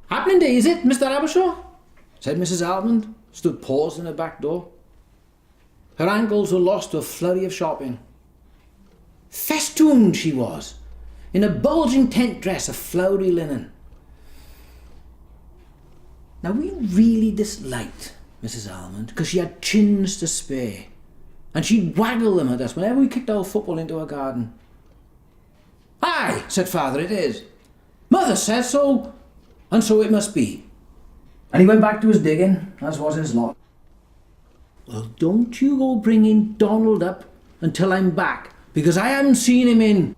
Happening day, is it, Mr. Abershaw? Said Mrs. Almond, stood paused in the back door. Her ankles were lost to a flurry of shopping. Festooned she was, in a bulging tent dress of flowery linen. Now we really disliked Mrs. Almond because she had chins to spare, and she'd waggle them at us whenever we kicked our football into her garden. "Aye," said father, "it is. Mother says so, and so it must be." And he went back to his digging, as was his lot. "Well, don't you go bringing Donald up until I'm back, because I haven't seen him in,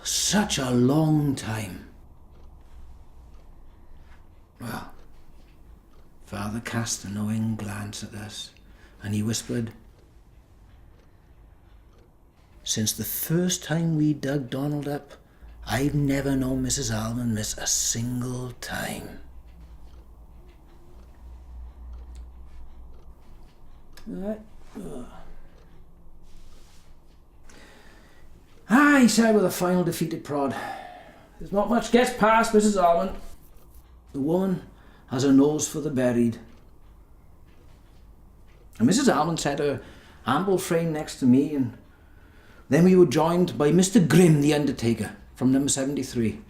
such a long time." Well, father cast a knowing glance at us, and he whispered, "Since the first time we dug Donald up, I've never known Mrs. Almond miss a single time." He said with a final defeated prod, "There's not much gets past Mrs. Almond. The woman has a nose for the buried." And Mrs. Almond set her ample frame next to me, and then we were joined by Mr. Grimm, the undertaker, from number 73.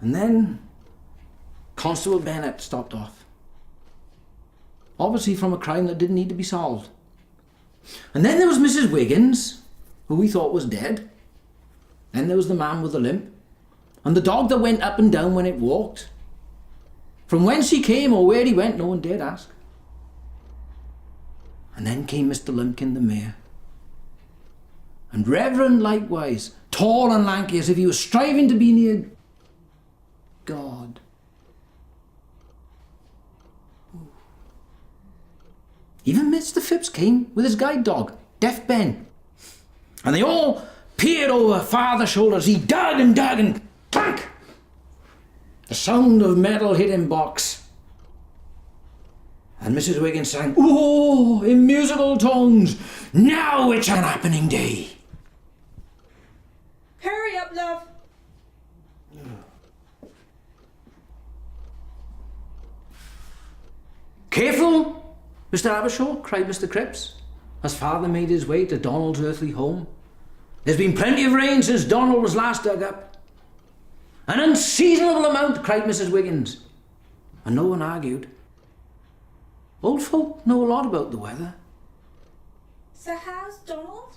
And then Constable Bennett stopped off, obviously from a crime that didn't need to be solved. And then there was Mrs. Wiggins, who we thought was dead. Then there was the man with the limp, and the dog that went up and down when it walked. From whence he came or where he went, no one dared ask. And then came Mr. Lumpkin the mayor, and Reverend likewise, tall and lanky as if he was striving to be near God. Even Mr. Phipps came with his guide dog, Deaf Ben. And they all peered over father's shoulders. He dug and clank! The sound of metal hit in box. And Mrs. Wiggins sang, in musical tones, "Now it's an happening day." Hurry up, love. "Careful, Mr. Abershaw," cried Mr. Cripps, as father made his way to Donald's earthly home. "There's been plenty of rain since Donald was last dug up." "An unseasonable amount," cried Mrs. Wiggins, and no one argued. Old folk know a lot about the weather. So how's Donald?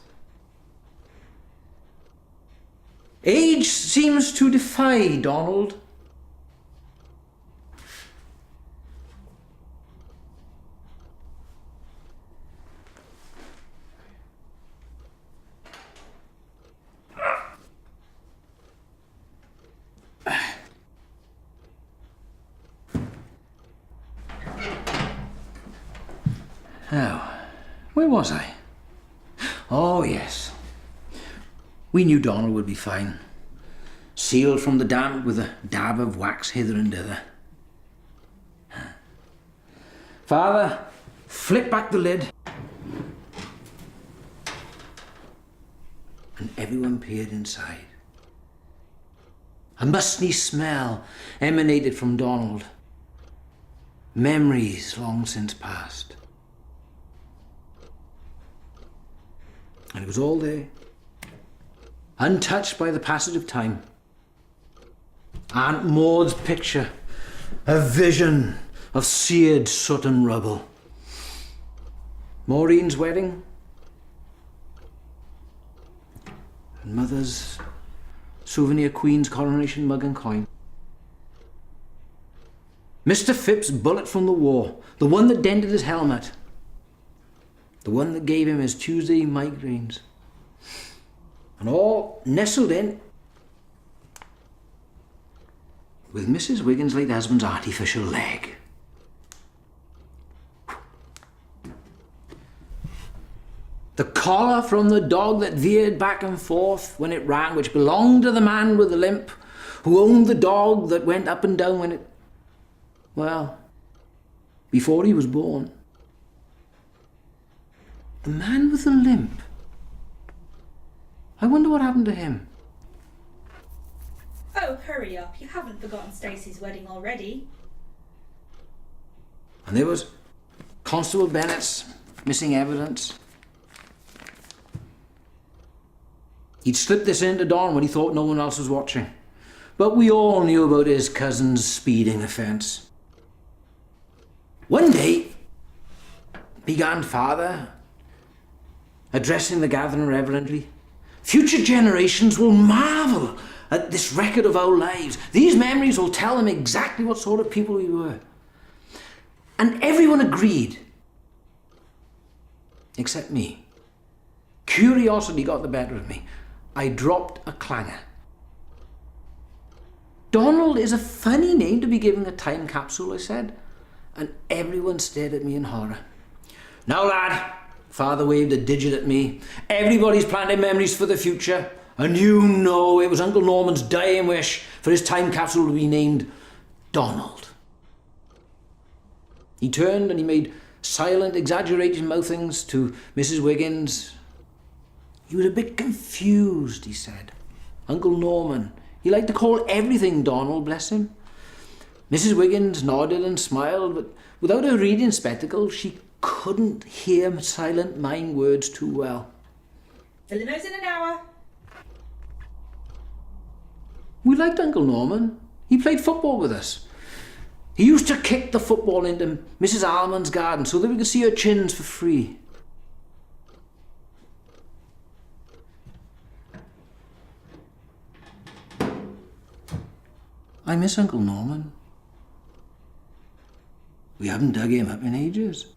Age seems to defy Donald. Now, where was I? Oh, yes. We knew Donald would be fine, sealed from the damp with a dab of wax hither and thither. Father flipped back the lid, and everyone peered inside. A musty smell emanated from Donald. Memories long since past. And it was all there, untouched by the passage of time. Aunt Maud's picture, a vision of seared soot and rubble. Maureen's wedding, and Mother's souvenir Queen's coronation mug and coin. Mr. Phipps' bullet from the war, the one that dented his helmet. The one that gave him his Tuesday migraines. And all nestled in with Mrs. Wiggins' late husband's artificial leg. The collar from the dog that veered back and forth when it ran, which belonged to the man with the limp, who owned the dog that went up and down when it... well, before he was born. The man with the limp I wonder what happened to him. Oh, hurry up. You haven't forgotten Stacey's wedding already. And there was Constable Bennett's missing evidence. He'd slipped this into Don when he thought no one else was watching. But we all knew about his cousin's speeding offence. One day, began Father, addressing the gathering reverently, future generations will marvel at this record of our lives. These memories will tell them exactly what sort of people we were. And everyone agreed, except me. Curiosity got the better of me. I dropped a clanger. Donald is a funny name to be giving a time capsule, I said, and everyone stared at me in horror. Now, lad, Father waved a digit at me. Everybody's planning memories for the future, and you know it was Uncle Norman's dying wish for his time capsule to be named Donald. He turned and he made silent, exaggerated mouthings to Mrs. Wiggins. He was a bit confused, he said. Uncle Norman, he liked to call everything Donald, bless him. Mrs. Wiggins nodded and smiled, but without her reading spectacles, she couldn't hear silent mind words too well. The limo's in an hour. We liked Uncle Norman. He played football with us. He used to kick the football into Mrs. Almond's garden so that we could see her chins for free. I miss Uncle Norman. We haven't dug him up in ages.